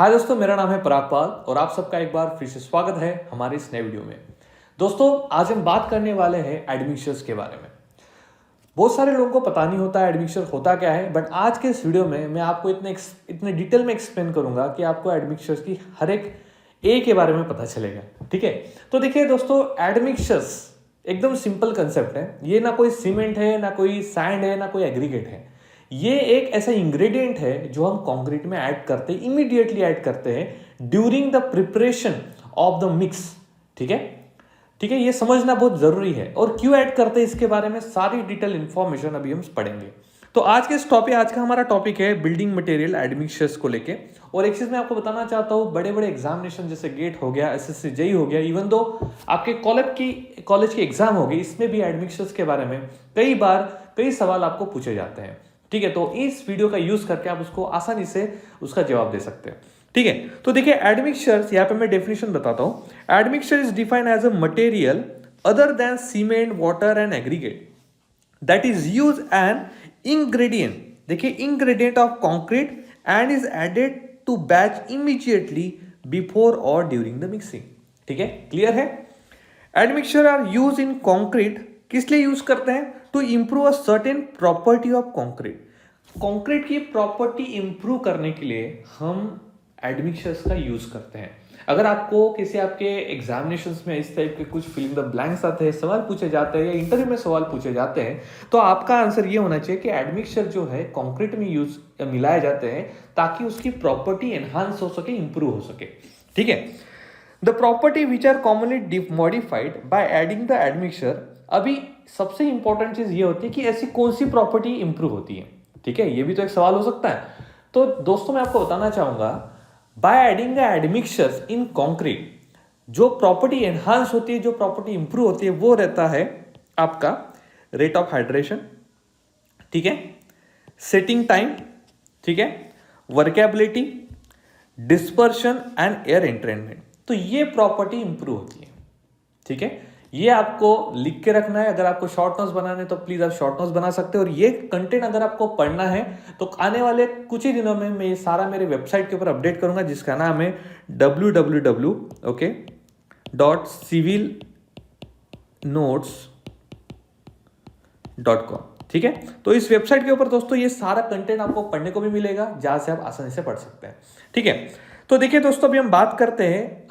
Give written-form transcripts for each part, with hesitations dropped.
हाय दोस्तों, मेरा नाम है पराग पाल और आप सबका एक बार फिर से स्वागत है हमारे इस नए वीडियो में। दोस्तों, आज हम बात करने वाले हैं एडमिक्सचर्स के बारे में। बहुत सारे लोगों को पता नहीं होता है एडमिक्सचर होता क्या है, बट आज के इस वीडियो में मैं आपको इतने डिटेल में एक्सप्लेन करूंगा कि आपको एडमिक्सचर्स की हर एक ए के बारे में पता चलेगा। ठीक है, तो देखिए दोस्तों, एडमिक्सचर्स एकदम सिंपल कंसेप्ट है। ये ना कोई सीमेंट है, ना कोई सैंड है, ना कोई एग्रीगेट है। ये एक ऐसा इंग्रेडिएंट है जो हम कंक्रीट में ऐड करते हैं, इमीडिएटली ऐड करते हैं during the preparation of the mix. ठीक है, ठीक है, ये समझना बहुत जरूरी है। और क्यों ऐड करते हैं इसके बारे में सारी डिटेल इंफॉर्मेशन अभी हम पढ़ेंगे। तो आज का हमारा टॉपिक है बिल्डिंग मटेरियल एडमिक्सचर्स को लेके। और एक चीज मैं आपको बताना चाहता हूँ, बड़े बड़े एग्जामिनेशन जैसे गेट हो गया, एसएससी जेई हो गया, इवन दो आपके कॉलेज की एग्जाम हो गई, इसमें भी एडमिक्सचर्स के बारे में कई सवाल आपको पूछे जाते हैं। ठीक है, तो इस वीडियो का यूज करके आप उसको आसानी से उसका जवाब दे सकते हैं। ठीक है, तो देखिए एडमिक्सचर्स, यहाँ पे मैं डेफिनेशन बताता हूं। Admixture is defined as a material other than cement, water and aggregate that is use an ingredient, देखिए ingredient of concrete and is added to batch immediately before or during the mixing। ठीक है, clear है। Admixture are use in concrete, किस लिए use करते हैं? To improve a certain property of concrete. Concrete की property improve करने के लिए हम एडमिक्सचर्स का यूज करते हैं। अगर आपको किसी आपके एग्जामिनेशंस में इस टाइप के कुछ फिलिंग द ब्लैंक्स आते हैं, सवाल पूछे जाते हैं या इंटरव्यू में सवाल पूछे जाते हैं, तो आपका आंसर ये होना चाहिए कि एडमिक्सचर जो है कंक्रीट में यूज मिलाए जाते हैं ताकि उसकी प्रॉपर्टी एनहांस हो सके, इंप्रूव हो सके। ठीक है, the property which are commonly modified by adding the admixture. अभी सबसे इंपॉर्टेंट चीज ये होती है कि ऐसी कौन सी प्रॉपर्टी इंप्रूव होती है। ठीक है, ये भी तो एक सवाल हो सकता है। तो दोस्तों, मैं आपको बताना चाहूंगा, bye adding the admixtures in concrete जो प्रॉपर्टी एनहांस होती है, जो प्रॉपर्टी इंप्रूव होती है, वो रहता है आपका रेट ऑफ हाइड्रेशन। ठीक है, सेटिंग टाइम, ठीक है, workability, dispersion and air entrainment. तो ये प्रॉपर्टी इंप्रूव होती है। ठीक है, ये आपको लिख के रखना है। अगर आपको शॉर्ट नोट्स बनाने तो प्लीज आप शॉर्ट नोट्स बना सकते हो। और ये कंटेंट अगर आपको पढ़ना है तो आने वाले कुछ ही दिनों में मैं ये सारा मेरे वेबसाइट के ऊपर अपडेट करूंगा, जिसका नाम है www.civilnotes.com। ठीक है, तो इस वेबसाइट के ऊपर दोस्तों ये सारा कंटेंट आपको पढ़ने को भी मिलेगा, जहां से आप आसानी से पढ़ सकते हैं। ठीक है, तो देखिए दोस्तों, अभी हम बात कर रहे हैं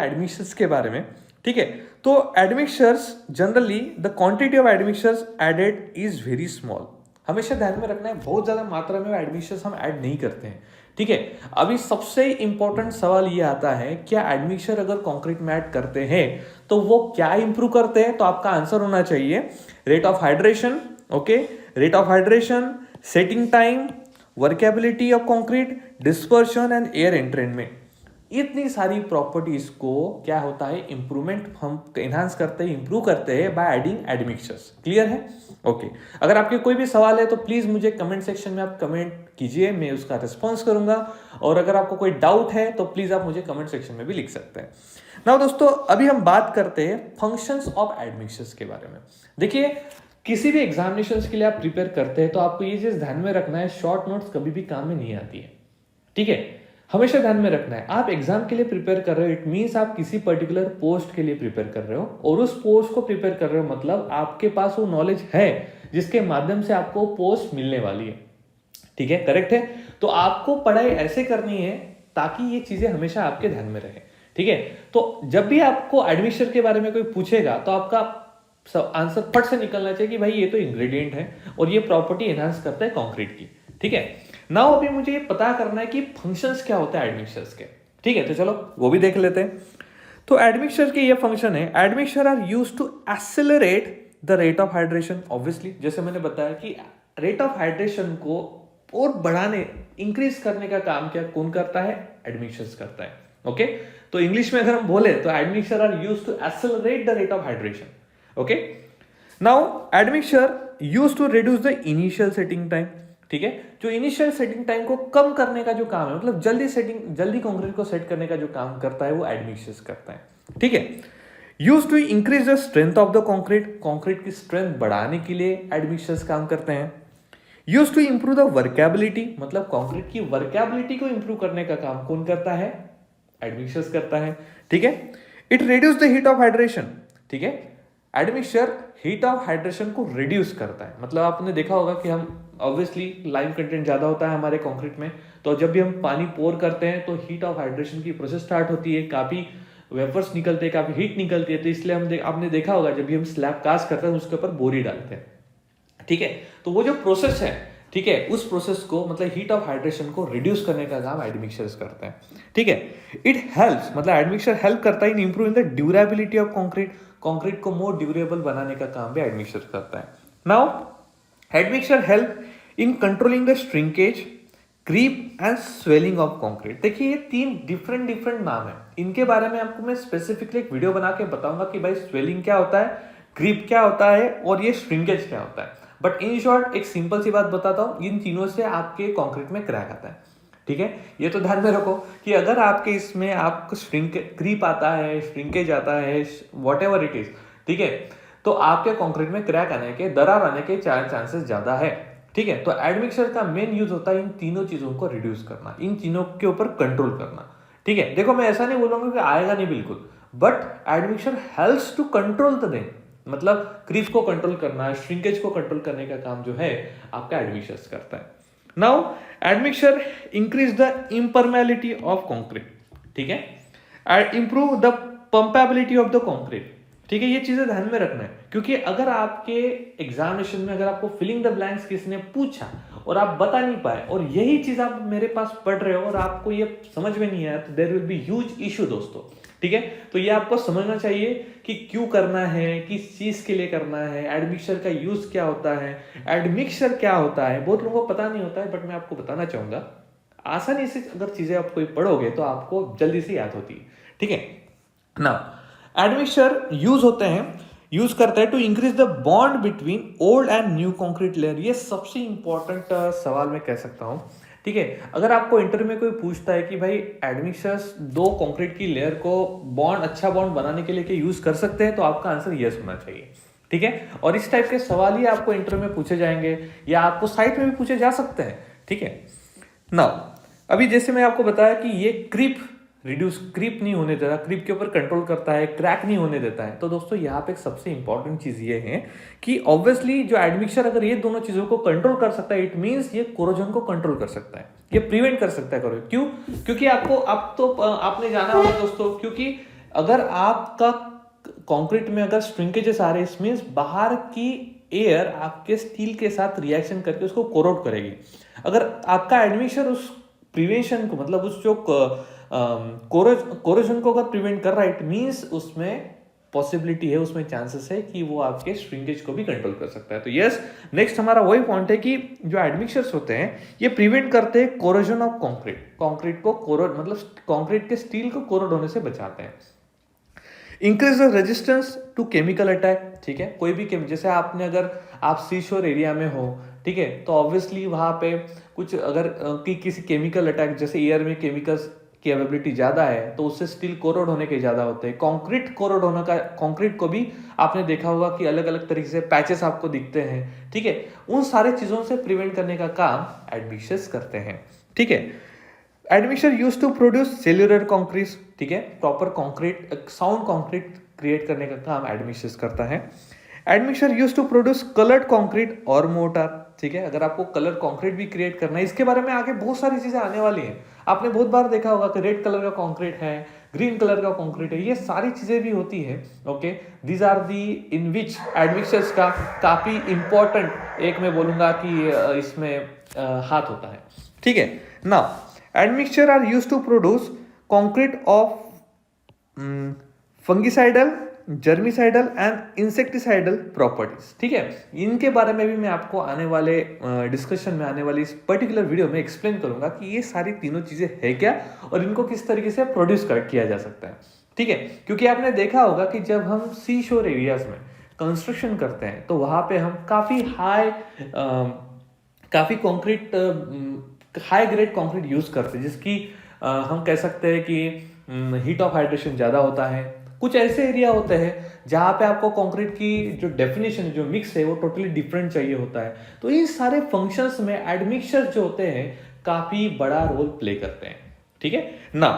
एडमिक्सचर्स के बारे में। ठीक है, तो admixtures generally the quantity of admixtures added is very small. हमेशा ध्यान में रखना है, बहुत ज्यादा मात्रा में एडमिक्सचर्स हम ऐड नहीं करते हैं। ठीक है, अभी सबसे इंपॉर्टेंट सवाल ये आता है, क्या एडमिक्सचर अगर कंक्रीट में ऐड करते हैं तो वो क्या इंप्रूव करते हैं? तो आपका आंसर होना चाहिए rate of hydration. Okay, rate of hydration, setting time, workability of concrete, dispersion and air entrainment. इतनी सारी प्रॉपर्टीज को क्या होता है, इंप्रूवमेंट हम एनहांस करते हैं, इंप्रूव करते हैं बाय एडिंग एडमिक्सचर्स। क्लियर है? ओके, अगर आपके कोई भी सवाल है तो प्लीज मुझे कमेंट सेक्शन में आप कमेंट कीजिए, मैं उसका रिस्पॉन्स करूंगा। और अगर आपको कोई डाउट है तो प्लीज आप मुझे कमेंट सेक्शन में भी लिख सकते हैं। नाउ दोस्तों, अभी हम बात करते हैं फंक्शंस ऑफ एडमिक्सचर्स के बारे में। देखिए, किसी भी एग्जामिनेशन के लिए आप प्रिपेयर करते हैं तो आपको ये चीज ध्यान में रखना है, शॉर्ट नोट्स कभी भी काम में नहीं आती है। ठीक है, हमेशा ध्यान में रखना है, आप एग्जाम के लिए प्रिपेयर कर रहे हो, इट मींस आप किसी पर्टिकुलर पोस्ट के लिए प्रिपेयर कर रहे हो, और उस पोस्ट को प्रिपेयर कर रहे हो मतलब आपके पास वो नॉलेज है जिसके माध्यम से आपको पोस्ट मिलने वाली है। ठीक है, करेक्ट है? तो आपको पढ़ाई ऐसे करनी है ताकि ये चीजें हमेशा आपके ध्यान में रहे। ठीक है, तो जब भी आपको एडमिक्सचर के बारे में कोई पूछेगा तो आपका आंसर फट से निकलना चाहिए कि भाई ये तो इंग्रेडिएंट है और ये प्रॉपर्टी एनहांस करता है कंक्रीट की। ठीक है, नाउ अभी मुझे ये पता करना है कि फंक्शंस क्या होते हैं एडमिक्सचर्स के। ठीक है, तो चलो वो भी देख लेते हैं। तो एडमिक्सचर के ये फंक्शन है, admixture are used to accelerate the rate of hydration. Obviously जैसे मैंने बताया कि रेट ऑफ हाइड्रेशन को और बढ़ाने, इंक्रीज करने का काम क्या कौन करता है? एडमिक्सचर्स करता है। ओके, तो इंग्लिश में अगर हम बोले तो admixture are used to accelerate the rate of hydration. Okay, now admixture used to reduce the initial setting time. ठीक है, जो इनिशियल सेटिंग टाइम को कम करने का जो काम है, मतलब जल्दी कंक्रीट को सेट करने का जो काम करता है वो एडमिक्सचर्स करता है। ठीक है, used to increase the strength of the concrete, concrete की स्ट्रेंथ बढ़ाने के लिए एडमिक्सचर्स काम करते हैं। Use to improve the workability, मतलब कंक्रीट की वर्केबिलिटी को इंप्रूव करने का काम कौन करता है? एडमिक्सचर्स करता है, ठीक है। It reduce the heat of hydration, ठीक है। एडमिक्सचर हीट ऑफ हाइड्रेशन को रिड्यूस करता है, मतलब आपने देखा होगा कि हम ऑब्वियसली लाइम कंटेंट ज्यादा होता है हमारे कंक्रीट में, तो जब भी हम पानी पोर करते हैं तो हीट ऑफ हाइड्रेशन की प्रोसेस स्टार्ट होती है, काफी वेपर्स निकलते हैं, काफी हीट निकलती है, तो इसलिए आपने देखा होगा जब भी हम स्लैब कास्ट करते हैं उसके ऊपर बोरी डालते हैं, ठीक है। तो वो जो प्रोसेस है, ठीक है, उस प्रोसेस को मतलब हीट ऑफ हाइड्रेशन को रिड्यूस करने का काम एडमिक्सचर्स करते हैं, ठीक है। इट हेल्प्स, मतलब एडमिक्सचर हेल्प करता है इन improving the durability of concrete, concrete को मोर ड्यूरेबल बनाने का काम भी एडमिक्सचर करता है। Now admixture help in controlling the shrinkage, creep and swelling of concrete. देखिए ये तीन डिफरेंट नाम है, इनके बारे में आपको मैं स्पेसिफिकली एक वीडियो बना के बताऊंगा कि भाई स्वेलिंग क्या होता है, क्रीप क्या होता है और ये श्रिंकेज क्या होता है। बट इन शॉर्ट एक सिंपल सी बात बताता हूं, इन तीनों से आपके कंक्रीट में क्रैक आता है, ठीक है। ये तो ध्यान में रखो कि अगर आपके इसमें आपको क्रीप आता है, श्रिंकेज आता है, वॉट एवर इट इज, ठीक है, तो आपके कंक्रीट में क्रैक आने के, दरार आने के चांसेस ज्यादा है, ठीक है। तो एडमिक्सचर का मेन यूज होता है इन तीनों चीजों को रिड्यूस करना, इन तीनों के ऊपर कंट्रोल करना, ठीक है। देखो मैं ऐसा नहीं बोलूंगा कि आएगा नहीं बिल्कुल, but admixture helps to control the thing, मतलब क्रीप को कंट्रोल करना, श्रिंकेज को कंट्रोल करने का काम जो है आपका एडमिक्सचर करता है। Now admixture increase the impermeability of concrete, ठीक है, improve the pumpability of the concrete, ठीक है। ये चीजें ध्यान में रखना है, क्योंकि अगर आपके एग्जामिनेशन में अगर आपको फिलिंग द ब्लैंक्स किसी ने पूछा और आप बता नहीं पाए और यही चीज आप मेरे पास पढ़ रहे हो और आपको ये समझ में नहीं आया, तो there will be huge issue दोस्तों, ठीक है। तो ये आपको समझना चाहिए कि क्यों करना है, किस चीज के लिए करना है, एडमिक्सचर का यूज क्या होता है, एडमिक्सचर क्या होता है, बहुत लोगों को पता नहीं होता है, बट मैं आपको बताना चाहूंगा। आसानी से अगर चीजें आप कोई पढ़ोगे तो आपको जल्दी से याद होती है, ठीक है ना। एडमिक्सचर यूज करता है to increase the bond between old and new concrete layer. ये सबसे इंपॉर्टेंट सवाल मैं कह सकता हूं, ठीक है। अगर आपको इंटरव्यू में कोई पूछता है कि भाई एडमिक्सचर्स दो कंक्रीट की लेयर को अच्छा बॉन्ड बनाने के लिए क्या यूज कर सकते हैं, तो आपका आंसर यस होना चाहिए, ठीक है। और इस टाइप के सवाल ही आपको इंटरव्यू में पूछे जाएंगे या आपको साइट में भी पूछे जा सकते हैं, ठीक है। नाउ अभी जैसे मैं आपको बताया कि ये क्रीप नहीं होने देता, क्रीप के ऊपर कंट्रोल करता है, क्रैक नहीं होने देता है। तो दोस्तों यहाँ पे एक सबसे इंपॉर्टेंट चीज ये है कि ऑब्वियसली जो एडमिक्सचर अगर ये दोनों चीजों को कंट्रोल कर सकता है, इट मींस ये कोरोजन को कंट्रोल कर सकता है, ये प्रिवेंट कर सकता है कोरोजन। क्यों? क्योंकि आपने जाना होगा दोस्तों, क्योंकि अगर आपका कंक्रीट में अगर श्रिंकेजेस आ रहे हैं, मींस बाहर की एयर आपके स्टील के साथ रिएक्शन करके उसको कोरोड करेगी। अगर आपका एडमिक्सचर उस प्रिवेंशन को, मतलब उस जो कोरोजन को अगर प्रिवेंट कर रहा है, इट मींस उसमें पॉसिबिलिटी है, उसमें चांसेस है कि वो आपके श्रिंकेज को भी कंट्रोल कर सकता है। तो यस, नेक्स्ट हमारा वही पॉइंट है कि जो एडमिक्सचर्स होते हैं ये प्रिवेंट करते हैं कोरोजन ऑफ कंक्रीट को कोरोड, मतलब कंक्रीट के स्टील को कोरोड होने से बचाते हैं। Increase the resistance to chemical attack, ठीक है। कोई भी जैसे अगर आप सी शोर एरिया में हो, ठीक है, तो ऑब्वियसली वहां पे कुछ अगर किसी केमिकल अटैक, जैसे एयर में केमिकल्स की अवेलेबिलिटी ज्यादा है तो उससे स्टील कोरोड होने के ज्यादा होते हैं। कंक्रीट कोरोड होने का, कंक्रीट को भी आपने देखा होगा कि अलग अलग तरीके से पैचेस आपको दिखते हैं, ठीक है। उन सारे चीजों से प्रिवेंट करने का काम एडमिक्सचर्स करते हैं, ठीक है। Admixture use to produce cellular concrete, ठीक है, proper concrete, sound concrete create करने का काम एडमिक्सचर्स करता है। Admixture use to produce coloured concrete और मोर्टार, ठीक है। अगर आपको कलर कंक्रीट भी क्रिएट करना है, इसके बारे में आगे बहुत सारी चीजें आने वाली हैं। आपने बहुत बार देखा होगा कि रेड कलर का कंक्रीट है, ग्रीन कलर का कंक्रीट है, ये सारी चीजें भी होती है, okay. These are the in which admixtures का काफी इंपॉर्टेंट एक मैं बोलूंगा कि इसमें हाथ होता है, ठीक है। Now admixture are used to produce concrete of fungicidal, germicidal and insecticidal properties, ठीक है। इनके बारे में भी मैं आपको आने वाले डिस्कशन में, आने वाली इस पर्टिकुलर वीडियो में एक्सप्लेन करूंगा कि ये सारी तीनों चीजें है क्या और इनको किस तरीके से प्रोड्यूस किया जा सकता है, ठीक है। क्योंकि आपने देखा होगा कि जब हम सी शोर एरियाज में कंस्ट्रक्शन करते हैं तो वहां पे हम काफी concrete, high grade concrete use करते हैं, जिसकी हम कह सकते हैं कि हीट ऑफ हाइड्रेशन ज्यादा होता है, कुछ ऐसे एरिया होते हैं जहाँ पे आपको कंक्रीट की जो डेफिनेशन जो मिक्स है वो टोटली डिफरेंट चाहिए होता है। तो इन सारे फंक्शंस में एडमिक्सचर जो होते हैं काफी बड़ा रोल प्ले करते हैं। ठीक है ना।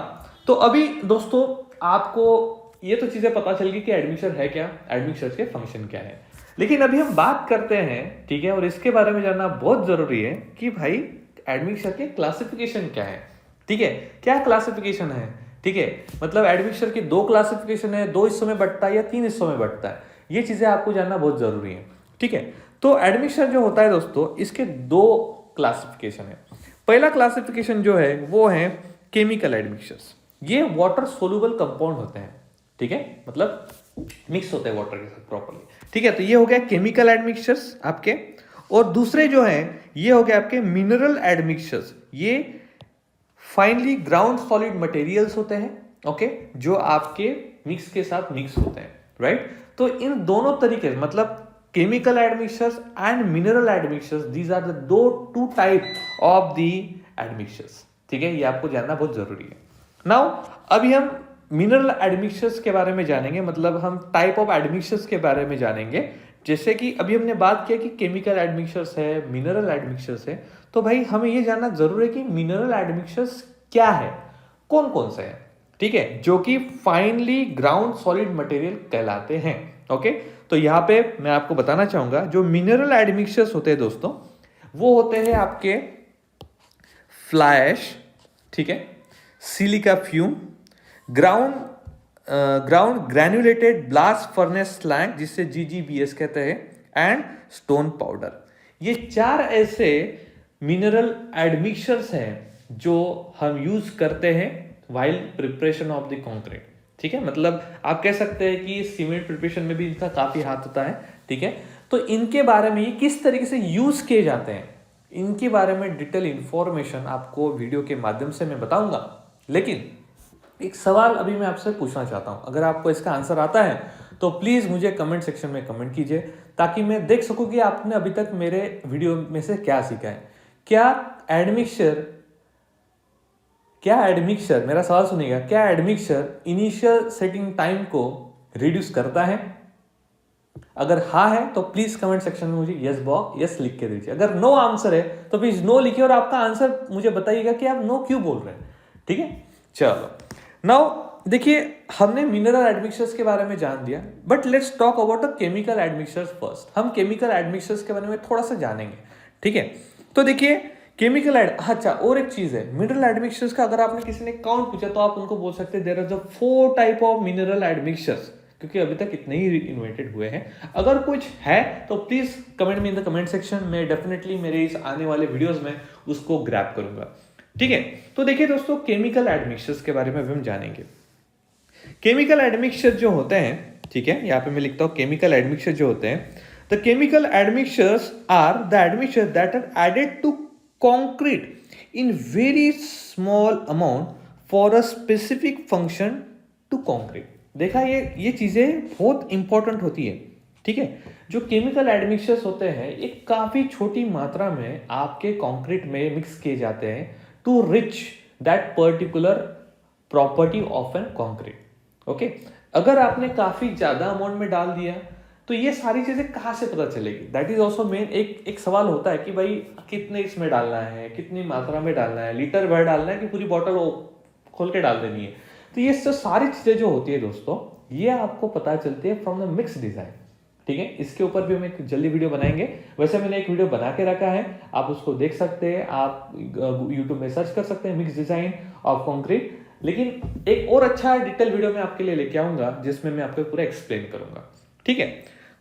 तो अभी दोस्तों आपको ये तो चीजें पता चल गई कि एडमिक्सचर है क्या, एडमिक्सचर के फंक्शन क्या है। लेकिन अभी हम बात करते हैं, ठीक है, और इसके बारे में जानना बहुत जरूरी है कि भाई एडमिक्सचर के क्लासिफिकेशन क्या है। ठीक है, क्या क्लासिफिकेशन है। ठीक है, मतलब एडमिक्सचर की 2 क्लासिफिकेशन है, 2 हिस्सों में बंटता है या 3 हिस्सों में बंटता है, ये चीजें आपको जानना बहुत जरूरी है। ठीक है, तो एडमिक्सचर जो होता है दोस्तों इसके 2 क्लासिफिकेशन है। पहला क्लासिफिकेशन जो है वो है केमिकल एडमिक्सचर्स। ये वाटर सोल्यूबल कंपाउंड होते हैं। ठीक है, मतलब मिक्स होते हैं वाटर के साथ प्रॉपर्ली। ठीक है, तो ये हो गया केमिकल एडमिक्सचर्स आपके। और दूसरे जो हैं ये हो गए आपके मिनरल एडमिक्सचर्स। ये फाइनली ग्राउंड सॉलिड मटेरियल्स होते हैं, ओके, जो आपके मिक्स के साथ मिक्स होते हैं, राइट। तो इन दोनों तरीके मतलब chemical admixtures and mineral admixtures, these are the two type of the admixtures. ठीक है, ये आपको जानना बहुत जरूरी है। नाउ अभी हम मिनरल एडमिक्सचर्स के बारे में जानेंगे, मतलब हम टाइप ऑफ एडमिक्सचर्स के बारे में जानेंगे। जैसे कि अभी हमने बात किया कि केमिकल एडमिक्सचर्स है, मिनरल एडमिक्सचर्स है, तो भाई हमें ये जानना जरूर है कि मिनरल एडमिक्सचर्स क्या है, कौन कौन से हैं। ठीक है, जो कि फाइनली ग्राउंड सॉलिड मटेरियल कहलाते हैं। ओके, तो यहां पे मैं आपको बताना चाहूंगा जो मिनरल एडमिक्सचर्स होते हैं दोस्तों वो होते हैं आपके फ्लाई ऐश, ठीक है, silica fume, ground granulated blast furnace slag जिसे GGBS कहते हैं, एंड स्टोन पाउडर। ये 4 ऐसे मिनरल एडमिक्सचर्स हैं जो हम यूज करते हैं while preparation of the concrete. ठीक है, मतलब आप कह सकते हैं कि सीमेंट प्रिपरेशन में भी इनका काफी हाथ होता है। ठीक है, तो इनके बारे में ये किस तरीके से यूज किए जाते हैं इनके बारे में डिटेल इंफॉर्मेशन आपको वीडियो के माध्यम से मैं बताऊंगा। लेकिन एक सवाल अभी मैं आपसे पूछना चाहता हूं, अगर आपको इसका आंसर आता है तो प्लीज मुझे कमेंट सेक्शन में कमेंट कीजिए ताकि मैं देख सकूं कि आपने अभी तक मेरे वीडियो में से क्या सीखा है। क्या एडमिक्सचर, मेरा सवाल सुनिएगा, क्या एडमिक्सचर इनिशियल सेटिंग टाइम को रिड्यूस करता है? अगर हाँ है तो प्लीज कमेंट सेक्शन में मुझे यस लिख के दीजिए। अगर नो आंसर है तो प्लीज नो लिखिए और आपका आंसर मुझे बताइएगा कि आप नो क्यों बोल रहे हैं। ठीक है, चलो नाउ देखिए हमने मिनरल एडमिक्सचर्स के बारे में जान दिया, but let's talk about the chemical admixtures first. हम केमिकल एडमिक्सचर्स के बारे में थोड़ा सा जानेंगे। ठीक है, तो देखिए केमिकल अच्छा और एक चीज है मिनरल एडमिक्सचर्स का, अगर आपने किसी ने काउंट पूछा तो आप उनको बोल सकते हैं there are 4 type of mineral admixtures, क्योंकि अभी तक इतने ही इन्वेंटेड हुए हैं। अगर कुछ है तो प्लीज कमेंट में इन द कमेंट सेक्शन में, डेफिनेटली मेरे इस आने वाले वीडियोस में उसको ग्रैब करूंगा। ठीक है, तो देखिए दोस्तों केमिकल एडमिक्सचर्स के बारे में हम जानेंगे। केमिकल एडमिक्सचर जो होते हैं, ठीक है, यहां पे मैं लिखता हूं केमिकल एडमिक्सचर जो होते हैं, the chemical admixtures are the admixture that are added to concrete in very small amount for a specific function to concrete. देखा ये चीजें बहुत इंपॉर्टेंट होती है। ठीक है, जो केमिकल एडमिक्सचर्स होते हैं एक काफी छोटी मात्रा में आपके कंक्रीट में मिक्स किए जाते हैं to reach that particular property of an concrete. Okay, अगर आपने काफी ज्यादा अमाउंट में डाल दिया तो ये सारी चीजें कहां से पता चलेगी? दैट इज ऑल्सो मेन एक सवाल होता है कि भाई कितने इसमें डालना है, कितनी मात्रा में डालना है, लीटर भर डालना है कि पूरी बॉटल खोल के डाल देनी है। तो ये सारी चीजें जो होती है दोस्तों ये आपको पता चलती है फ्रॉम द मिक्स डिजाइन। ठीक है, इसके ऊपर भी हम एक जल्दी वीडियो बनाएंगे। वैसे मैंने एक वीडियो बना के रखा है, आप उसको देख सकते हैं, आप यूट्यूब में सर्च कर सकते हैं मिक्स डिजाइन ऑफ कंक्रीट। लेकिन एक और अच्छा डिटेल वीडियो मैं आपके लिए लेके आऊंगा जिसमें मैं आपको पूरा एक्सप्लेन करूंगा। ठीक है,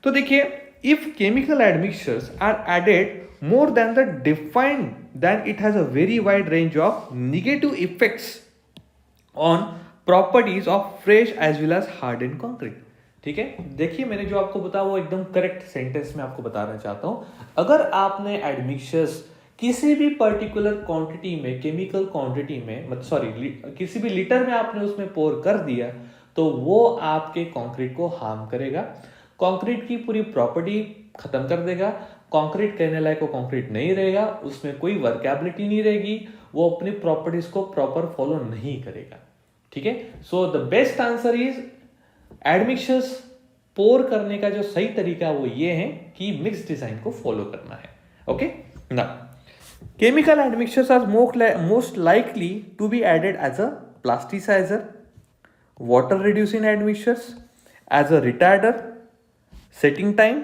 तो देखिए if chemical admixtures are added more than the defined then it has a very wide range of negative effects on properties of fresh as well as hardened concrete. ठीक है, देखिए मैंने जो आपको बताया वो एकदम करेक्ट सेंटेंस में आपको बताना चाहता हूं। अगर आपने एडमिक्सचर्स किसी भी पर्टिकुलर क्वांटिटी में, केमिकल क्वांटिटी में, किसी भी लीटर में आपने उसमें पोर कर दिया तो वो आपके कंक्रीट को हार्म करेगा, कंक्रीट की पूरी प्रॉपर्टी खत्म कर देगा, कंक्रीट कहने लायक वो कंक्रीट नहीं रहेगा, उसमें कोई वर्केबिलिटी नहीं रहेगी, वो अपनी प्रॉपर्टीज को प्रॉपर फॉलो नहीं करेगा। ठीक है, so the best answer is admixtures pour करने का जो सही तरीका वो ये है कि मिक्स डिजाइन को फॉलो करना है। ओके ना, chemical admixtures are most likely to be added as a plasticiser, water reducing admixtures, as a retarder, setting time,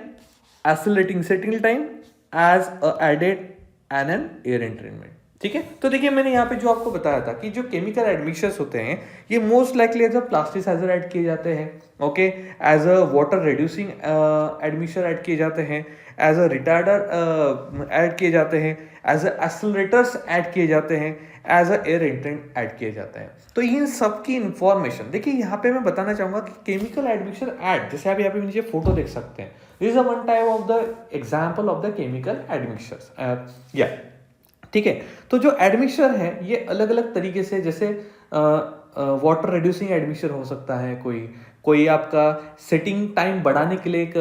accelerating setting time, as a added and an air entrainment। ठीक है, तो देखिए मैंने यहाँ पे जो आपको बताया था कि जो केमिकल एडमिक्सचर्स होते हैं ये most likely as a plasticiser add किए जाते हैं, okay, as a water reducing admixture add किए जाते हैं, एज अ रिटार्डर ऐड किए जाते हैं, एज अ एक्सेलरेटर्स ऐड किए जाते हैं, as a air entrant add किए जाते हैं। तो इन सब की इंफॉर्मेशन देखिए यहाँ पे मैं बताना चाहूंगा कि केमिकल एडमिक्सचर ऐड, जैसे आप यहाँ पे नीचे फोटो देख सकते हैं, this is one type of the example of the chemical admixtures. या ठीक है, तो जो एडमिक्सचर है ये अलग अलग तरीके से, जैसे वाटर रिड्यूसिंग एडमिक्सचर हो सकता है, कोई आपका सेटिंग टाइम बढ़ाने के लिए एक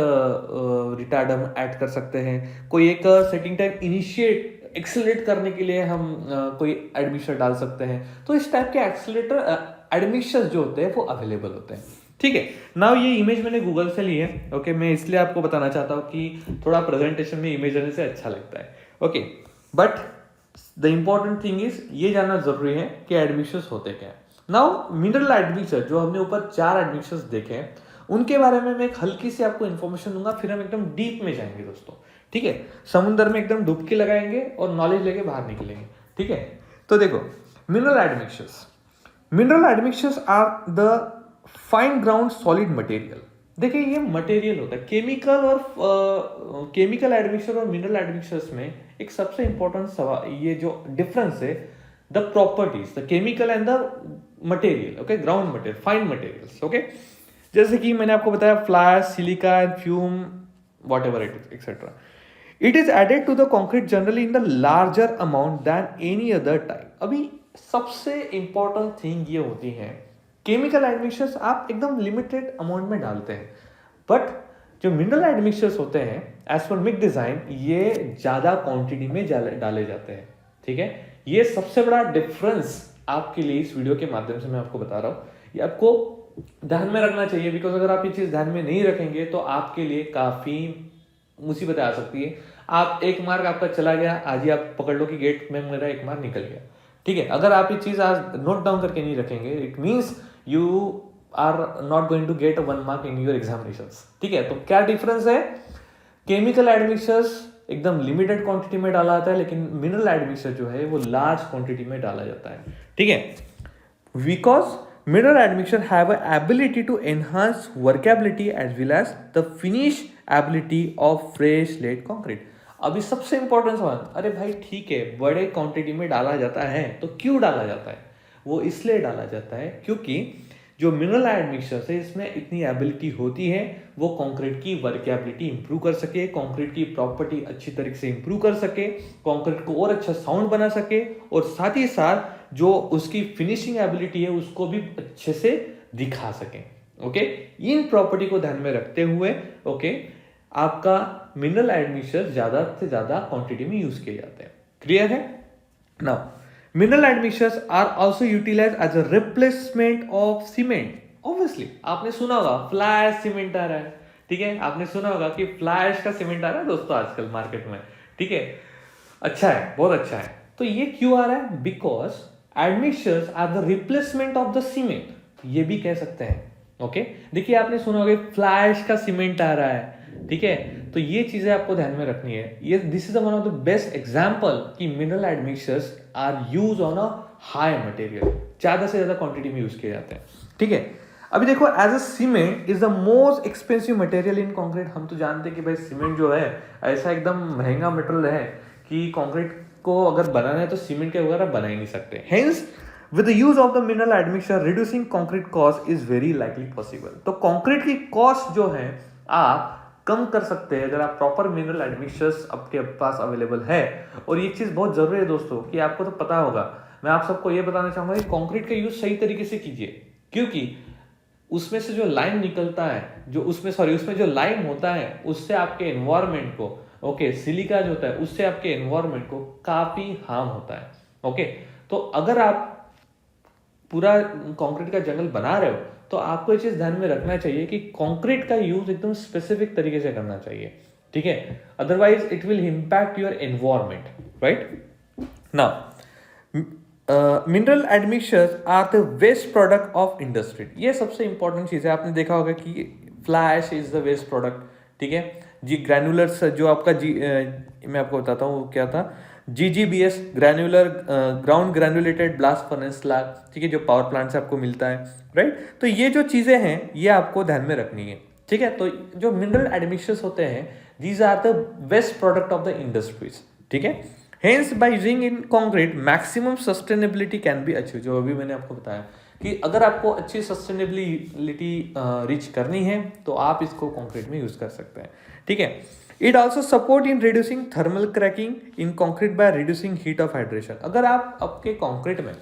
रिटार्डम ऐड कर सकते हैं, कोई एक सेटिंग टाइम इनिशिएट एक्सेलरेट करने के लिए हम कोई एडमिक्सचर डाल सकते हैं। तो इस टाइप के एक्सेलरेटर एडमिक्सचर्स जो होते हैं वो अवेलेबल होते हैं। ठीक है, नाउ ये इमेज मैंने गूगल से ली है, ओके, मैं इसलिए आपको बताना चाहता हूँ कि थोड़ा प्रेजेंटेशन में इमेज आने से अच्छा लगता है, okay, but the important thing is ये जानना जरूरी है कि एडमिक्सचर्स होते क्या है। नाउ मिनरल एडमिक्सचर जो हमने ऊपर 4 एडमिक्सचर्स देखे हैं उनके बारे में मैं एक हल्की सी आपको इन्फॉर्मेशन दूंगा, फिर हम एकदम डीप में जाएंगे दोस्तों। ठीक है, समुद्र में एकदम डुबकी लगाएंगे और नॉलेज लेके बाहर निकलेंगे। ठीक है, तो देखो mineral admixtures are the fine ground solid material. देखिए ये मटेरियल होता है, केमिकल एडमिक्सचर और मिनरल एडमिक्सचर्स में एक सबसे इंपॉर्टेंट सवाल ये जो डिफरेंस है, the properties, the chemical and the material, okay, ground material, fine materials, okay, जैसे कि मैंने आपको बताया fly ash, silica and fume, whatever it is, etc. It is added to the concrete generally in the larger amount than any other type. अभी सबसे important thing ये होती है, केमिकल एडमिक्सचर्स आप एकदम लिमिटेड अमाउंट में डालते हैं, बट जो मिनरल एडमिक्सचर्स होते हैं एज पर मिक्स डिजाइन ये ज्यादा क्वांटिटी में डाले जाते हैं। ठीक है, ये सबसे बड़ा डिफरेंस आपके लिए इस वीडियो के माध्यम से मैं आपको बता रहा हूँ, ये आपको ध्यान में रखना चाहिए, बिकॉज अगर आप ये चीज ध्यान में नहीं रखेंगे तो आपके लिए काफी मुसीबतें आ सकती है। आप एक मार्क आपका चला गया, आज ही आप पकड़ लो कि गेट में मेरा एक मार्क निकल गया। ठीक है, अगर आप ये चीज आज नोट डाउन करके नहीं रखेंगे, it means you are not going to get 1 mark in your examinations. ठीक है, तो क्या डिफरेंस है, केमिकल एडमिक्सचर्स एकदम लिमिटेड क्वांटिटी में डाला जाता है, लेकिन मिनरल एडमिक्सचर जो है वो लार्ज क्वांटिटी में डाला जाता है। ठीक है, because mineral admixture have a ability to enhance workability as well as the finish ability of fresh laid concrete। अभी सबसे इंपॉर्टेंट सवाल, अरे भाई ठीक है बड़े क्वांटिटी में डाला जाता है तो क्यों डाला जाता है? वो इसलिए डाला जाता है क्योंकि जो मिनरल एडमिक्सचर है इसमें इतनी एबिलिटी होती है वो कंक्रीट की वर्केबिलिटी इंप्रूव कर सके, कंक्रीट की प्रॉपर्टी अच्छी तरीके से इंप्रूव कर सके, कंक्रीट को और अच्छा साउंड बना सके, और साथ ही साथ जो उसकी फिनिशिंग एबिलिटी है उसको भी अच्छे से दिखा सके। ओके, इन प्रॉपर्टी को ध्यान में रखते हुए ओके आपका मिनरल एडमिक्सचर ज्यादा से ज्यादा क्वांटिटी में यूज किए जाते हैं। क्लियर है? Now mineral admixtures are also utilised as a replacement of cement. Obviously आपने सुना होगा फ्लाई ऐश सीमेंट आ रहा है, ठीक है, आपने सुना होगा कि फ्लाई ऐश का सीमेंट आ रहा है दोस्तों आजकल मार्केट में। ठीक है, अच्छा है, बहुत अच्छा है। तो ये क्यों आ रहा है? Because admixtures are the replacement of the cement, ये भी कह सकते हैं। ओके, देखिए आपने सुना होगा फ्लाई ऐश का सीमेंट आ रहा है, ठीक है, तो ये चीजें आपको ध्यान में रखनी है। ये this is one of the best example कि mineral admixtures are use on a high material, ज्यादा से ज्यादा क्वांटिटी में यूज किए जाते हैं। ठीक है, अभी देखो as a cement is the most expensive material in concrete. हम तो जानते हैं कि भाई सीमेंट जो है ऐसा एकदम महंगा मटेरियल है कि कंक्रीट को अगर बनाना है तो सीमेंट के वगैरह बना ही नहीं सकते। Hence with the use of the mineral admixture reducing concrete cost is very likely possible। तो कंक्रीट की कॉस्ट जो है आप कम कर सकते हैं अगर आप प्रॉपर मिनरल एडमिक्सचर्स आपके पास अवेलेबल है। और ये चीज बहुत जरूरी है दोस्तों कि आपको तो पता होगा, मैं आप सबको ये बताना चाहूंगा कि कंक्रीट का यूज सही तरीके से कीजिए, क्योंकि उसमें से जो लाइम निकलता है, उसमें जो लाइम होता है उससे आपके एनवायरमेंट को ओके सिलिका जो होता है उससे आपके एनवायरमेंट को काफी हार्म होता है। ओके, तो अगर आप पूरा कंक्रीट का जंगल बना रहे हो तो आपको ये चीज ध्यान में रखना चाहिए कि कंक्रीट का यूज एकदम स्पेसिफिक तरीके से करना चाहिए, ठीक है, otherwise it will impact your environment, right. Now mineral admixtures are the waste product of industry. ये सबसे इंपॉर्टेंट चीज है, आपने देखा होगा कि fly is the waste product, ठीक है जी। ग्रैनुलर्स जो आपका मैं आपको बताता हूँ वो क्या था, GGBS granular ground granulated blast furnace slag, ठीक है, जो पावर प्लांट से आपको मिलता है, राइट। तो ये जो चीजें हैं ये आपको ध्यान में रखनी है, ठीक है। तो जो मिनरल एडमिक्सचर्स होते हैं these are the best product of the industries, ठीक है। Hence by using in concrete maximum sustainability can be achieve, जो अभी मैंने आपको बताया कि अगर आपको अच्छी सस्टेनेबिलिटी रीच करनी है तो आप इसको कंक्रीट में यूज कर सकते हैं, ठीक है। It also support in reducing thermal cracking in concrete by reducing heat of hydration. अगर आप आपके कंक्रीट में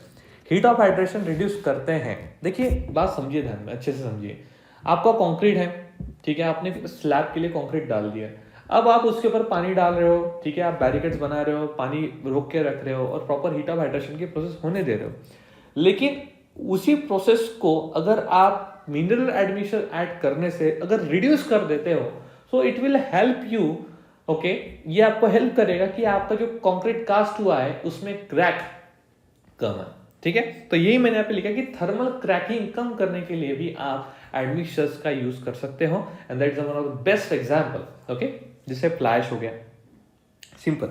हीट ऑफ हाइड्रेशन रिड्यूस करते हैं, देखिए बात समझिए ध्यान में, अच्छे से समझिए। आपका कंक्रीट है, ठीक है, आपने स्लैब के लिए कंक्रीट डाल दिया, अब आप उसके ऊपर पानी डाल रहे हो, ठीक है, आप बैरिकेड्स बना रहे हो, पानी रोक के रख रहे हो और प्रॉपर हीट ऑफ हाइड्रेशन की प्रोसेस होने दे रहे हो, लेकिन उसी प्रोसेस को अगर आप मिनरल एडमिक्सचर ऐड करने से अगर रिड्यूस कर देते हो so it will help you, okay, ये आपको हेल्प करेगा कि आपका जो कंक्रीट कास्ट हुआ है उसमें क्रैक कम है, ठीक है। तो यही मैंने यहाँ पे लिखा कि थर्मल क्रैकिंग कम करने के लिए भी आप एडमिक्सचर्स का यूज कर सकते हो, and that is one of the best example, okay, जिससे फ्लैश हो गया, सिंपल।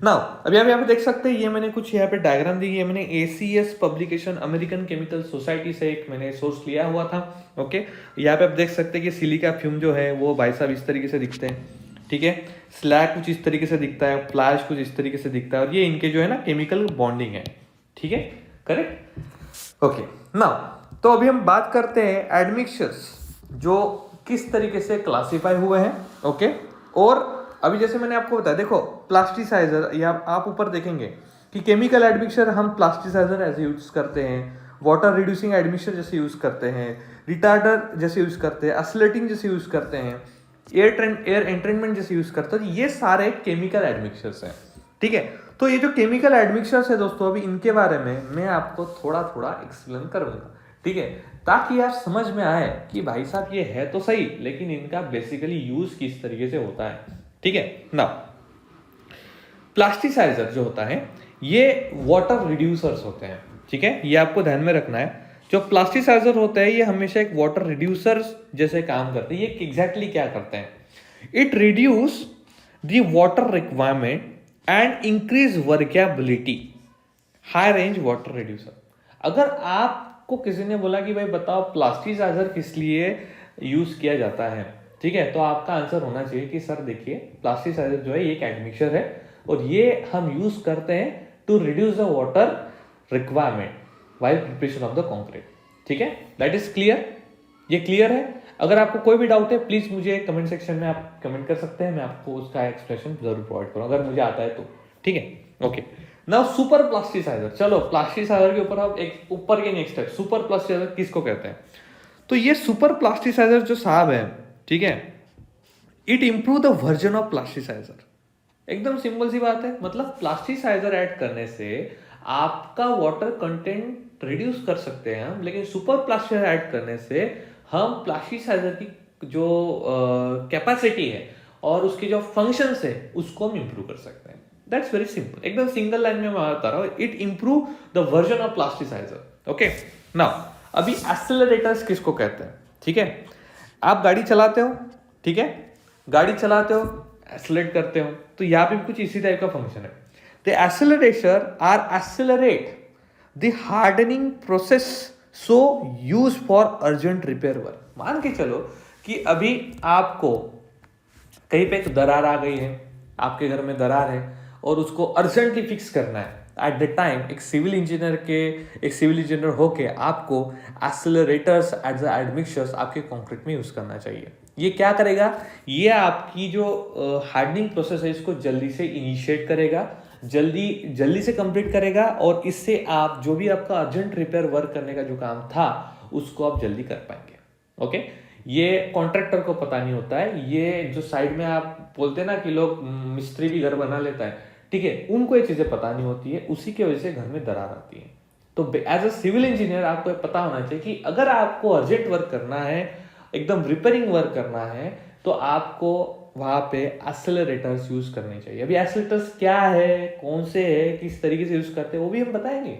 नाउ अब यहाँ पे देख सकते हैं, ये मैंने कुछ यहाँ पे डायग्राम दी है, मैंने ACS publication American chemical society से एक मैंने सोर्स लिया हुआ था, ओके। यहाँ पे आप देख सकते हैं कि सिलिका फ्यूम जो है वो भाई साहब इस तरीके से दिखते हैं, ठीक है, स्लैग कुछ इस तरीके से दिखता है, फ्लैश कुछ इस तरीके से दिखता है, और ये इनके जो है ना केमिकल बॉन्डिंग है, ठीक है, करेक्ट, ओके। नाउ तो अभी हम बात करते हैं एडमिक्सचर्स जो किस तरीके से क्लासिफाई हुए हैं, ओके। और अभी जैसे मैंने आपको बताया, देखो प्लास्टिसाइजर, या आप ऊपर देखेंगे कि केमिकल एडमिक्सचर हम प्लास्टिसाइजर ऐसे यूज करते हैं, वाटर रिड्यूसिंग एडमिक्सचर जैसे यूज करते हैं, रिटार्डर जैसे यूज करते हैं, एसिलेटिंग जैसे यूज करते हैं, एयर एंट्रेनमेंट जैसे यूज करते हैं, ये सारे केमिकल एडमिक्सचर्स हैं, ठीक है। तो ये जो केमिकल एडमिक्सचर्स है दोस्तों, अभी इनके बारे में मैं आपको थोड़ा थोड़ा एक्सप्लेन करूंगा, ठीक है, ताकि आप समझ में आए कि भाई साहब ये है तो सही, लेकिन इनका बेसिकली यूज किस तरीके से होता है, ठीक है। ना प्लास्टिसाइजर जो होता है ये वाटर रिड्यूसर्स होते हैं, ठीक है, ये आपको ध्यान में रखना है। जो प्लास्टिसाइजर होता है ये हमेशा एक वाटर रिड्यूसर्स जैसे काम करते हैं। ये एग्जैक्टली क्या करते हैं, it reduce the water requirement and increase workability, high range water reducer. अगर आपको किसी ने बोला कि भाई बताओ प्लास्टिसाइजर किस लिए यूज किया जाता है, ठीक है, तो आपका आंसर होना चाहिए कि सर देखिए प्लास्टिसाइजर जो है ये एक एडमिक्सचर है और ये हम यूज करते हैं to reduce the water requirement while preparation of the concrete, ठीक है, दैट इज क्लियर, ये क्लियर है। अगर आपको कोई भी डाउट है प्लीज मुझे कमेंट सेक्शन में आप कमेंट कर सकते हैं, मैं आपको उसका एक्सप्लेनेशन जरूर प्रोवाइड करूंगा अगर मुझे आता है तो, ठीक है, ओके। नाउ सुपर प्लास्टिसाइजर, चलो प्लास्टिसाइजर के ऊपर अब एक ऊपर के नेक्स्ट स्टेप, सुपर प्लास्टिसाइजर किसको कहते हैं। तो ये सुपर प्लास्टिसाइजर जो साहब है, ठीक है, it improve the version of plasticiser. एकदम सिंपल सी बात है, मतलब प्लास्टिसाइजर ऐड करने से आपका वाटर कंटेंट रिड्यूस कर सकते हैं हम, लेकिन सुपर प्लास्टिसाइजर ऐड करने से हम प्लास्टिसाइजर की जो कैपेसिटी है और उसके जो फंक्शंस है उसको हम इंप्रूव कर सकते हैं। दैट्स वेरी सिंपल, एकदम सिंगल लाइन में मैं बता रहा हूँ, it improve the version of plasticiser, okay. Now अभी एक्सेलरेटर्स किसको कहते हैं, ठीक है, आप गाड़ी चलाते हो, ठीक है, गाड़ी चलाते हो, एक्सेलरेट करते हो, तो यहाँ पे भी कुछ इसी टाइप का फंक्शन है। The accelerator are accelerate the hardening process so use for urgent repair work. मान के चलो कि अभी आपको कहीं पे एक दरार आ गई है, आपके घर में दरार है और उसको अर्जेंटली फिक्स करना है, एट द टाइम एक सिविल इंजीनियर होके आपको एक्सेलरेटर्स एट द एडमिक्सचर्स आपके कंक्रीट में यूज करना चाहिए। ये क्या करेगा, ये आपकी जो हार्डनिंग प्रोसेस है इसको जल्दी से इनिशिएट करेगा, जल्दी से कंप्लीट करेगा, और इससे आप जो भी आपका अर्जेंट रिपेयर वर्क करने का जो काम था उसको आप जल्दी कर पाएंगे, ओके। ये कॉन्ट्रैक्टर को पता नहीं होता है, ये जो साइड में आप बोलते हैं ना कि लोग मिस्त्री भी घर बना लेता है, ठीक है, उनको ये चीजें पता नहीं होती है, उसी की वजह से घर में दरार आती है। तो एज अ सिविल इंजीनियर आपको पता होना चाहिए कि अगर आपको अर्जेंट वर्क करना है, एकदम रिपेयरिंग वर्क करना है, तो आपको वहां पे एक्सेलरेटर्स यूज करने चाहिए। अभी एक्सेलरेटर्स क्या है, कौन से है, किस तरीके से यूज करते हैं, वो भी हम बताएंगे,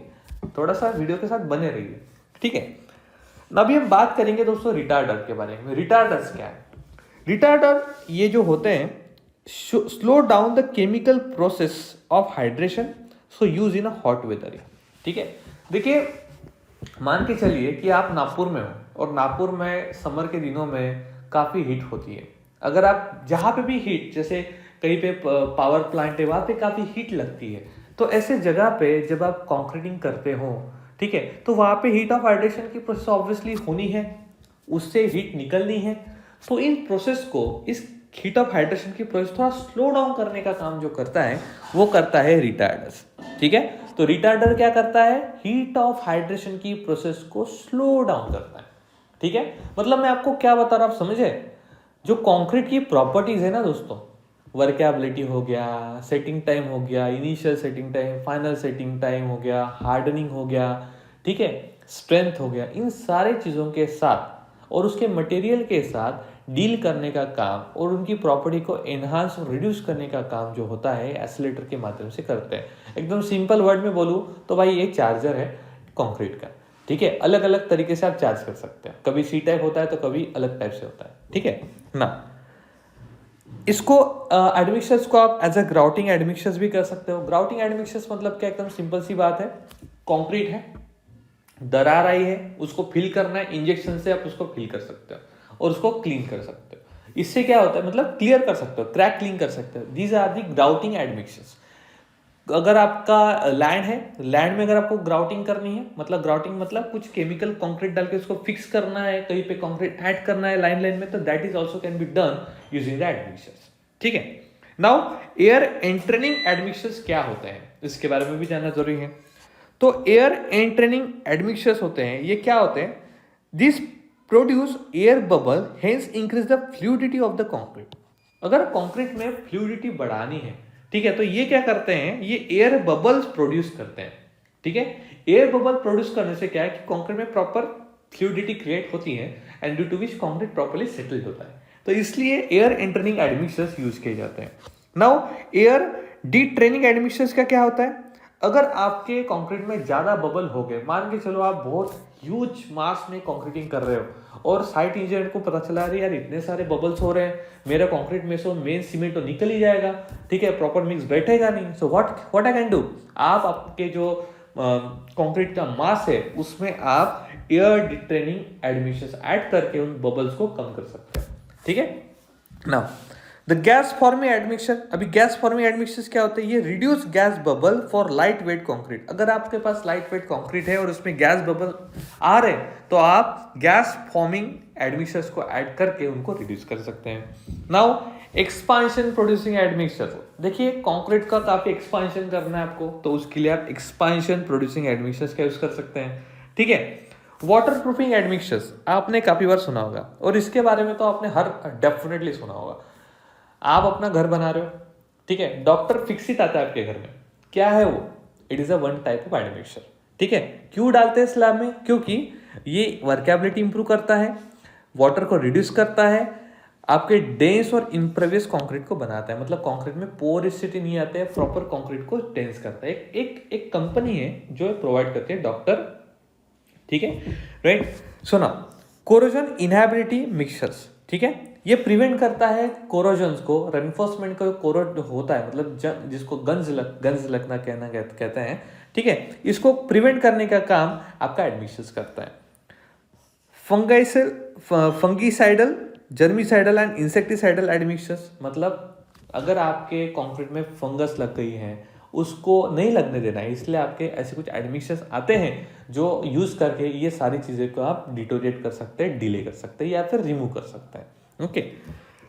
थोड़ा सा वीडियो के साथ बने रहिए, ठीक है। अभी हम बात करेंगे दोस्तों रिटार्डर के बारे में। रिटार्डर्स क्या है? रिटार्डर ये जो होते हैं slow down the chemical process of hydration, so use in a hot weather, ठीक है। देखिए, मान के चलिए कि आप नागपुर में हो और नागपुर में समर के दिनों में काफ़ी हीट होती है। अगर आप जहाँ पे भी हीट, जैसे कहीं पे पावर प्लांट है, वहाँ पे काफ़ी हीट लगती है, तो ऐसे जगह पे जब आप कंक्रीटिंग करते हो, ठीक है, तो वहाँ पे हीट ऑफ हाइड्रेशन की प्रोसेस ऑब्वियसली होनी है, उससे हीट निकलनी है। तो इन प्रोसेस को, इस हीट ऑफ हाइड्रेशन की प्रोसेस थोड़ा स्लो डाउन करने का काम जो करता है वो करता है रिटार्डर्स, ठीक है। तो रिटार्डर क्या करता है? हीट ऑफ हाइड्रेशन की प्रोसेस को स्लो डाउन करता है, ठीक है। मतलब मैं आपको क्या बता रहा हूं, आप समझे? जो कंक्रीट की प्रॉपर्टीज है ना दोस्तों, वर्केबिलिटी हो गया, सेटिंग टाइम हो गया, initial setting time, final setting time हो गया, हार्डनिंग हो गया, ठीक है, स्ट्रेंथ हो गया, इन सारे चीज़ों के साथ और उसके मटेरियल के साथ डील करने का काम और उनकी प्रॉपर्टी को एनहांस और रिड्यूस करने का काम जो होता है एक्सीलरेटर के माध्यम से करते हैं। एकदम सिंपल वर्ड में बोलूँ तो भाई ये चार्जर है कंक्रीट का, ठीक है। अलग अलग तरीके से आप चार्ज कर सकते हैं, कभी सी टाइप होता है तो कभी अलग टाइप से होता है, ठीक है ना। इसको एडमिक्सर्स को आप एज अ ग्राउटिंग एडमिक्सर्स भी कर सकते हो। ग्राउटिंग एडमिक्सर्स मतलब क्या? एकदम सिंपल सी बात है, कंक्रीट है, दरार आई है, उसको फिल करना है, इंजेक्शन से आप उसको फिल कर सकते हो और उसको क्लीन कर सकते हो। इससे क्या होता है, मतलब क्लियर कर सकते हो, क्रैक क्लीन कर सकते हो। These are the grouting admixers. अगर आपका लैंड है, लैंड में अगर आपको ग्राउटिंग करनी है, मतलब ग्राउटिंग मतलब कुछ केमिकल कंक्रीट डाल के उसको फिक्स करना है, कहीं पे कंक्रीट ऐड करना है लाइन लाइन में, तो that is also can be done using the admixers, ठीक है। नाउ एयर एंट्रेनिंग एडमिक्सर्स क्या होते हैं, इसके बारे में भी जानना जरूरी है। तो एयर एंट्रेनिंग एडमिक्सर्स होते हैं, ये क्या होते हैं? This produce air bubble, hence increase the fluidity of the concrete. अगर कंक्रीट में फ्लूइडिटी बढ़ानी है, ठीक है, तो ये क्या करते हैं, ये एयर बबल्स प्रोड्यूस करते हैं, ठीक है। एयर बबल प्रोड्यूस करने से क्या है कि कंक्रीट में प्रॉपर फ्लूइडिटी क्रिएट होती है and due to which concrete properly settled होता है। तो इसलिए एयर एंट्रेनिंग एडमिक्सर्स यूज किए जाते हैं। नाउ एयर डीट्रेनिंग एडमिक्सर्स का क्या होता है? अगर आपके कंक्रीट में ज्यादा बबल हो गए, मान के चलो आप बहुत ह्यूज मास में कंक्रीटिंग कर रहे हो और साइट इंजीनियर को पता चला रही यार इतने सारे बबल्स हो रहे हैं, मेरा कंक्रीट में से मेन सीमेंट तो निकल ही जाएगा, ठीक है, प्रॉपर मिक्स बैठेगा नहीं। So what I can do, आप आपके जो कंक्रीट का मास है उसमें आप एयर डिट्रेनिंग एडमिक्सर्स ऐड करके उन बबल्स को कम कर सकते हैं, ठीक है ना। द गैस फॉर्मिंग एडमिक्सर, अभी गैस फॉर्मिंग एडमिक्सर्स क्या होते हैं? ये reduce gas bubble for light weight concrete. अगर आपके पास लाइट वेट कंक्रीट है और उसमें गैस बबल आ रहे हैं तो आप गैस फॉर्मिंग एडमिक्सर्स को ऐड करके उनको रिड्यूस कर सकते हैं। नाउ एक्सपांशन प्रोड्यूसिंग एडमिक्सर, देखिए कंक्रीट का काफी एक्सपांशन करना है आपको, तो उसके लिए आप एक्सपांशन प्रोड्यूसिंग एडमिक्सर्स का यूज कर सकते हैं, ठीक है। वाटर प्रूफिंग एडमिक्सर्स आपने काफी बार सुना होगा और इसके बारे में तो आपने हर डेफिनेटली सुना होगा। आप अपना घर बना रहे हो, ठीक है, डॉक्टर फिक्सिट आता है आपके घर में, क्या है वो? It is a one type of admixture, ठीक है। क्यों डालते हैं स्लैब में? क्योंकि ये वर्केबिलिटी इंप्रूव करता है, वाटर को रिड्यूस करता है, आपके डेंस और इम्प्रवियस कंक्रीट को बनाता है, मतलब कंक्रीट में पोरोसिटी नहीं आते हैं, प्रॉपर कंक्रीट को डेंस करता है। एक कंपनी है जो प्रोवाइड करती है, डॉक्टर, ठीक है, राइट। सुना, कोरोजन इनहिबिलिटी मिक्सचर्स, ठीक है, ये प्रिवेंट करता है कोरोजन्स को, रेनफोर्समेंट का कोरोड होता है, मतलब जिसको गंज लगना कहते हैं, ठीक है, इसको प्रिवेंट करने का काम आपका एडमिक्सर्स करता है। फंगीसाइडल, जर्मीसाइडल एंड इंसेक्टिसाइडल एडमिक्सर्स, मतलब अगर आपके कंक्रीट में फंगस लग गई है उसको नहीं लगने देना है, इसलिए आपके ऐसे कुछ एडमिक्सर्स आते हैं जो यूज करके ये सारी चीजें को आप डिटोरेट कर सकते हैं, डिले कर सकते हैं या फिर रिमूव कर सकते हैं, ओके।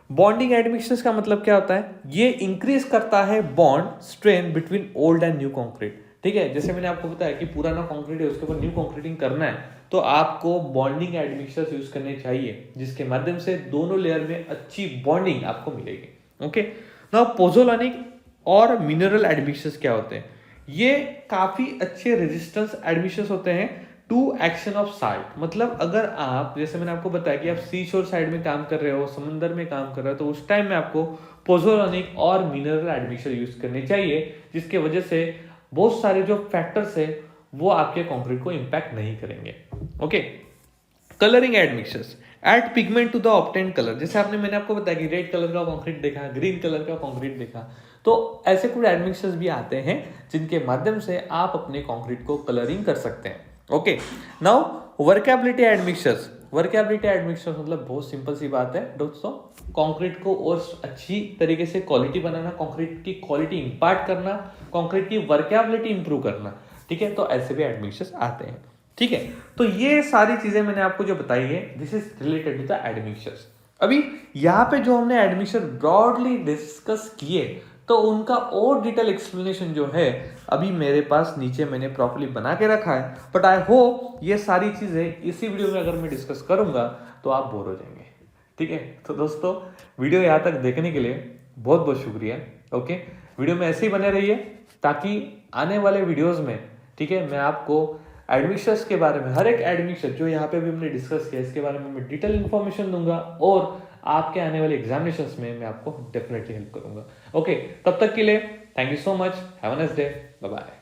बॉन्डिंग एडमिक्सर्स का मतलब क्या होता है? ये इंक्रीज करता है bond strength between old and new concrete, ठीक है। जैसे मैंने आपको बताया कि पुराना कंक्रीट है उसके ऊपर न्यू कंक्रीटिंग करना है, तो आपको बॉन्डिंग एडमिक्सर्स यूज करने चाहिए, जिसके माध्यम से दोनों लेयर में अच्छी बॉन्डिंग आपको मिलेगी, ओके। नाउ पोजोलानिक और मिनरल एडमिक्सर्स क्या होते हैं? ये काफी अच्छे रेजिस्टेंस एडमिशंस होते हैं टू एक्शन ऑफ साइट। मतलब अगर आप, जैसे मैंने आपको बताया कि आप सी शोर साइड में काम कर रहे हो, समुंदर में काम कर रहे हो, तो उस टाइम में आपको पोज़ोलॉनिक और मिनरल एडमिक्सर यूज करने चाहिए, जिसके वजह से बहुत सारे जो फैक्टर्स है वो आपके कंक्रीट को इंपैक्ट नहीं करेंगे। Okay, colouring admixers add pigment to the obtained colour. जैसे मैंने आपको बताया कि रेड कलर का कंक्रीट देखा, ग्रीन कलर का कंक्रीट देखा, तो ऐसे कुछ एडमिक्सर्स भी आते हैं जिनके माध्यम से आप अपने कंक्रीट को कलरिंग कर सकते हैं। Okay, now workability admixers. Workability admixers मतलब बहुत सिंपल सी बात है दोस्तों, कंक्रीट को और अच्छी तरीके से क्वालिटी बनाना, कंक्रीट की क्वालिटी इंपार्ट करना, कंक्रीट की वर्केबिलिटी इंप्रूव करना। ठीक है, तो ऐसे भी एडमिक्सर्स आते हैं। ठीक है, तो ये सारी चीजें मैंने आपको जो बताई है, this is related to the admixers. अभी यहाँ पे जो हमने एडमिक्सर ब्रॉडली डिस्कस किए, तो उनका और डिटेल एक्सप्लेनेशन जो है अभी मेरे पास नीचे मैंने प्रॉपर्ली बना के रखा है, बट आई होप ये सारी चीजें इसी वीडियो में अगर मैं डिस्कस करूंगा तो आप बोर हो जाएंगे। ठीक है, तो दोस्तों वीडियो यहाँ तक देखने के लिए बहुत बहुत शुक्रिया। ओके, वीडियो में ऐसे ही बने रहिए ताकि आने वाले वीडियोस में, ठीक है, मैं आपको एडमिक्सर्स के बारे में, हर एक एडमिक्सर जो यहाँ पे भी हमने डिस्कस किया, इसके बारे में मैं डिटेल इन्फॉर्मेशन दूंगा और आपके आने वाले एग्जामिनेशंस में मैं आपको डेफिनेटली हेल्प करूंगा। ओके, तब तक के लिए thank you so much, have a nice day, bye bye.